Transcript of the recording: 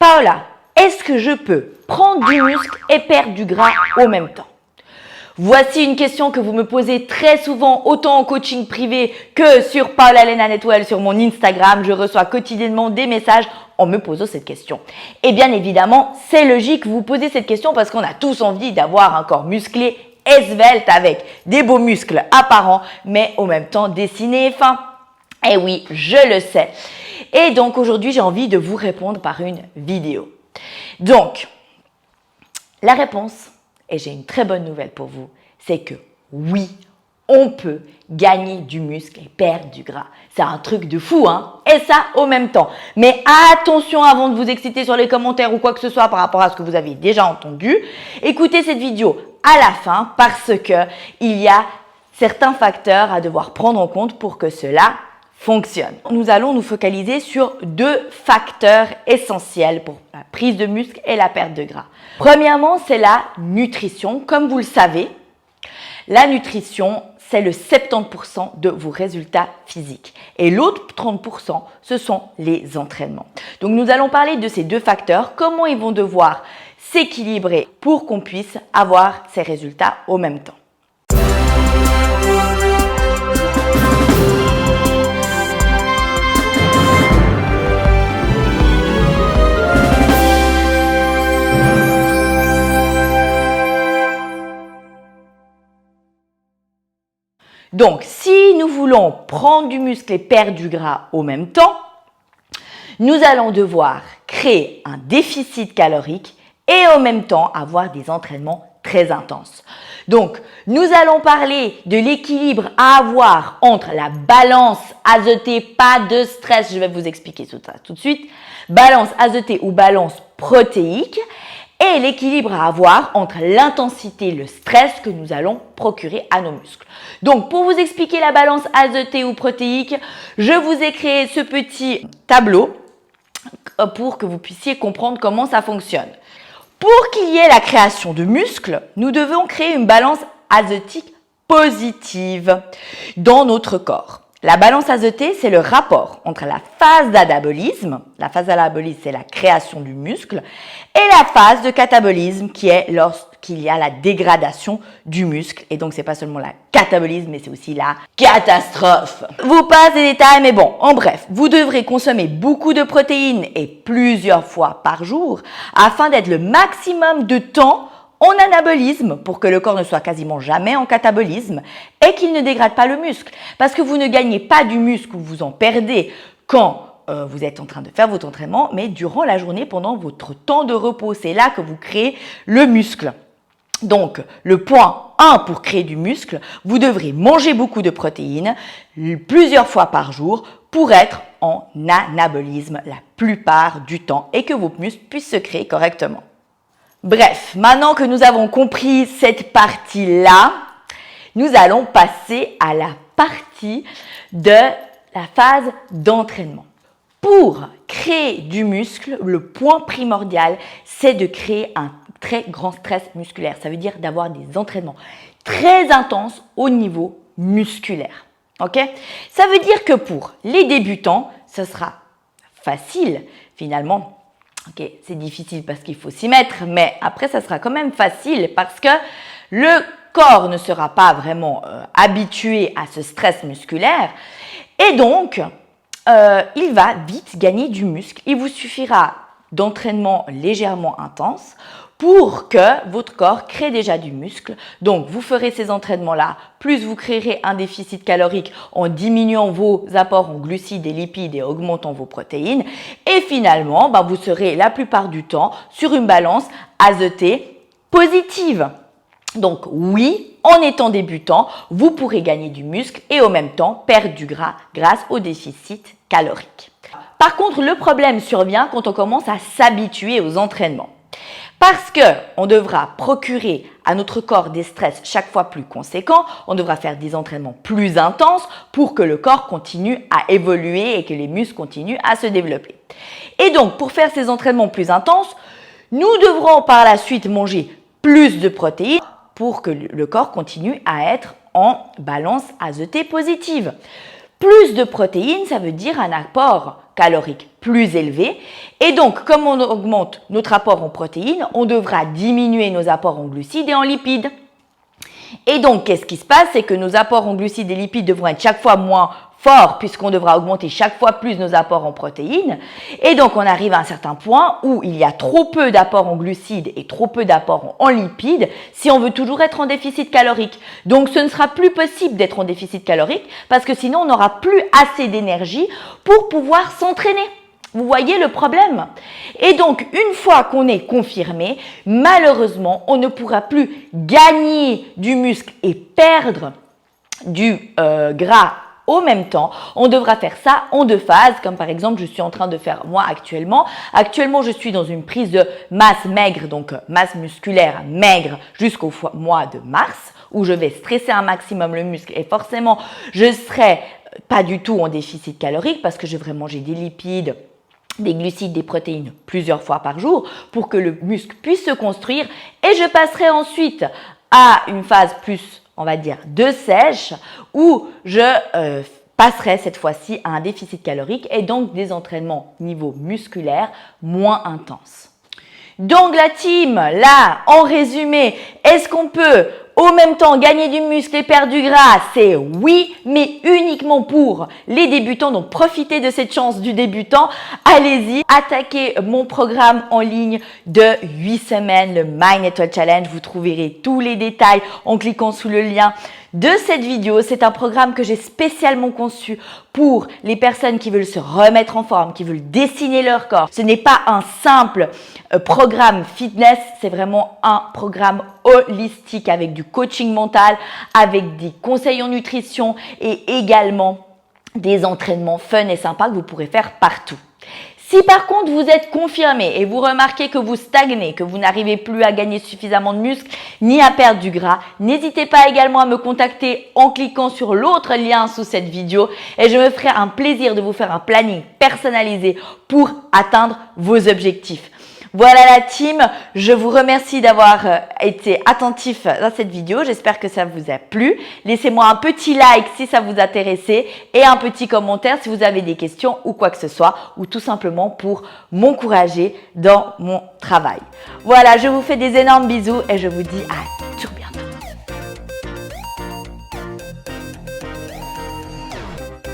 Paola, est-ce que je peux prendre du muscle et perdre du gras au même temps? Voici une question que vous me posez très souvent, autant en coaching privé que sur Paola Lena Netwell sur mon Instagram. Je reçois quotidiennement des messages en me posant cette question. Et bien évidemment, c'est logique que vous posez cette question parce qu'on a tous envie d'avoir un corps musclé et svelte avec des beaux muscles apparents, mais en même temps dessinés et fins. Et oui, je le sais. Et donc aujourd'hui, j'ai envie de vous répondre par une vidéo. Donc, la réponse, et j'ai une très bonne nouvelle pour vous, c'est que oui, on peut gagner du muscle et perdre du gras. C'est un truc de fou, hein? Et ça au même temps. Mais attention avant de vous exciter sur les commentaires ou quoi que ce soit par rapport à ce que vous avez déjà entendu, écoutez cette vidéo à la fin parce que il y a certains facteurs à devoir prendre en compte pour que cela fonctionne. Nous allons nous focaliser sur deux facteurs essentiels pour la prise de muscle et la perte de gras. Premièrement, c'est la nutrition. Comme vous le savez, la nutrition, c'est le 70% de vos résultats physiques. Et l'autre 30%, ce sont les entraînements. Donc, nous allons parler de ces deux facteurs, comment ils vont devoir s'équilibrer pour qu'on puisse avoir ces résultats au même temps. Donc, si nous voulons prendre du muscle et perdre du gras au même temps, nous allons devoir créer un déficit calorique et en même temps avoir des entraînements très intenses. Donc, nous allons parler de l'équilibre à avoir entre la balance azotée, pas de stress, je vais vous expliquer tout ça tout de suite, balance azotée ou balance protéique, et l'équilibre à avoir entre l'intensité et le stress que nous allons procurer à nos muscles. Donc, pour vous expliquer la balance azotée ou protéique, je vous ai créé ce petit tableau pour que vous puissiez comprendre comment ça fonctionne. Pour qu'il y ait la création de muscles, nous devons créer une balance azotique positive dans notre corps. La balance azotée, c'est le rapport entre la phase d'anabolisme, la phase d'anabolisme, c'est la création du muscle, et la phase de catabolisme qui est lorsqu'il y a la dégradation du muscle. Et donc, c'est pas seulement la catabolisme, mais c'est aussi la catastrophe. Vous passe des détails, mais bon, en bref, vous devrez consommer beaucoup de protéines et plusieurs fois par jour afin d'être le maximum de temps en anabolisme pour que le corps ne soit quasiment jamais en catabolisme et qu'il ne dégrade pas le muscle. Parce que vous ne gagnez pas du muscle ou vous en perdez quand vous êtes en train de faire votre entraînement, mais durant la journée, pendant votre temps de repos. C'est là que vous créez le muscle. Donc, le point 1 pour créer du muscle, vous devrez manger beaucoup de protéines plusieurs fois par jour pour être en anabolisme la plupart du temps et que vos muscles puissent se créer correctement. Bref, maintenant que nous avons compris cette partie-là, nous allons passer à la partie de la phase d'entraînement. Pour créer du muscle, le point primordial, c'est de créer un très grand stress musculaire. Ça veut dire d'avoir des entraînements très intenses au niveau musculaire. Ok? Ça veut dire que pour les débutants, ce sera facile finalement. Ok, c'est difficile parce qu'il faut s'y mettre, mais après, ça sera quand même facile parce que le corps ne sera pas vraiment habitué à ce stress musculaire et donc, il va vite gagner du muscle. Il vous suffira d'entraînements légèrement intenses pour que votre corps crée déjà du muscle. Donc, vous ferez ces entraînements-là, plus vous créerez un déficit calorique en diminuant vos apports en glucides et lipides et augmentant vos protéines. Et finalement, vous serez la plupart du temps sur une balance azotée positive. Donc, oui, en étant débutant, vous pourrez gagner du muscle et en même temps perdre du gras grâce au déficit calorique. Par contre, le problème survient quand on commence à s'habituer aux entraînements. Parce qu'on devra procurer à notre corps des stress chaque fois plus conséquents, on devra faire des entraînements plus intenses pour que le corps continue à évoluer et que les muscles continuent à se développer. Et donc, pour faire ces entraînements plus intenses, nous devrons par la suite manger plus de protéines pour que le corps continue à être en balance azotée positive. Plus de protéines, ça veut dire un apport calorique plus élevé. Et donc, comme on augmente notre apport en protéines, on devra diminuer nos apports en glucides et en lipides. Et donc, qu'est-ce qui se passe? C'est que nos apports en glucides et lipides devront être chaque fois moins forts puisqu'on devra augmenter chaque fois plus nos apports en protéines. Et donc, on arrive à un certain point où il y a trop peu d'apports en glucides et trop peu d'apports en lipides si on veut toujours être en déficit calorique. Donc, ce ne sera plus possible d'être en déficit calorique parce que sinon, on n'aura plus assez d'énergie pour pouvoir s'entraîner. Vous voyez le problème? Et donc, une fois qu'on est confirmé, malheureusement, on ne pourra plus gagner du muscle et perdre du gras au même temps. On devra faire ça en 2 phases, comme par exemple, je suis en train de faire moi actuellement. Actuellement, je suis dans une prise de masse maigre, donc masse musculaire maigre jusqu'au mois de mars, où je vais stresser un maximum le muscle et forcément, je serai pas du tout en déficit calorique parce que je vais manger des lipides, des glucides, des protéines plusieurs fois par jour pour que le muscle puisse se construire et je passerai ensuite à une phase plus, on va dire, de sèche où je passerai cette fois-ci à un déficit calorique et donc des entraînements niveau musculaire moins intenses. Donc la team, là, en résumé, est-ce qu'on peut au même temps gagner du muscle et perdre du gras? C'est oui, mais uniquement pour les débutants. Donc profitez de cette chance du débutant. Allez-y, attaquez mon programme en ligne de 8 semaines, le My Network Challenge. Vous trouverez tous les détails en cliquant sous le lien de cette vidéo. C'est un programme que j'ai spécialement conçu pour les personnes qui veulent se remettre en forme, qui veulent dessiner leur corps. Ce n'est pas un simple programme fitness, c'est vraiment un programme holistique avec du coaching mental, avec des conseils en nutrition et également des entraînements fun et sympas que vous pourrez faire partout. Si par contre vous êtes confirmé et vous remarquez que vous stagnez, que vous n'arrivez plus à gagner suffisamment de muscles ni à perdre du gras, n'hésitez pas également à me contacter en cliquant sur l'autre lien sous cette vidéo et je me ferai un plaisir de vous faire un planning personnalisé pour atteindre vos objectifs. Voilà la team, je vous remercie d'avoir été attentif à cette vidéo, j'espère que ça vous a plu. Laissez-moi un petit like si ça vous intéressait et un petit commentaire si vous avez des questions ou quoi que ce soit ou tout simplement pour m'encourager dans mon travail. Voilà, je vous fais des énormes bisous et je vous dis à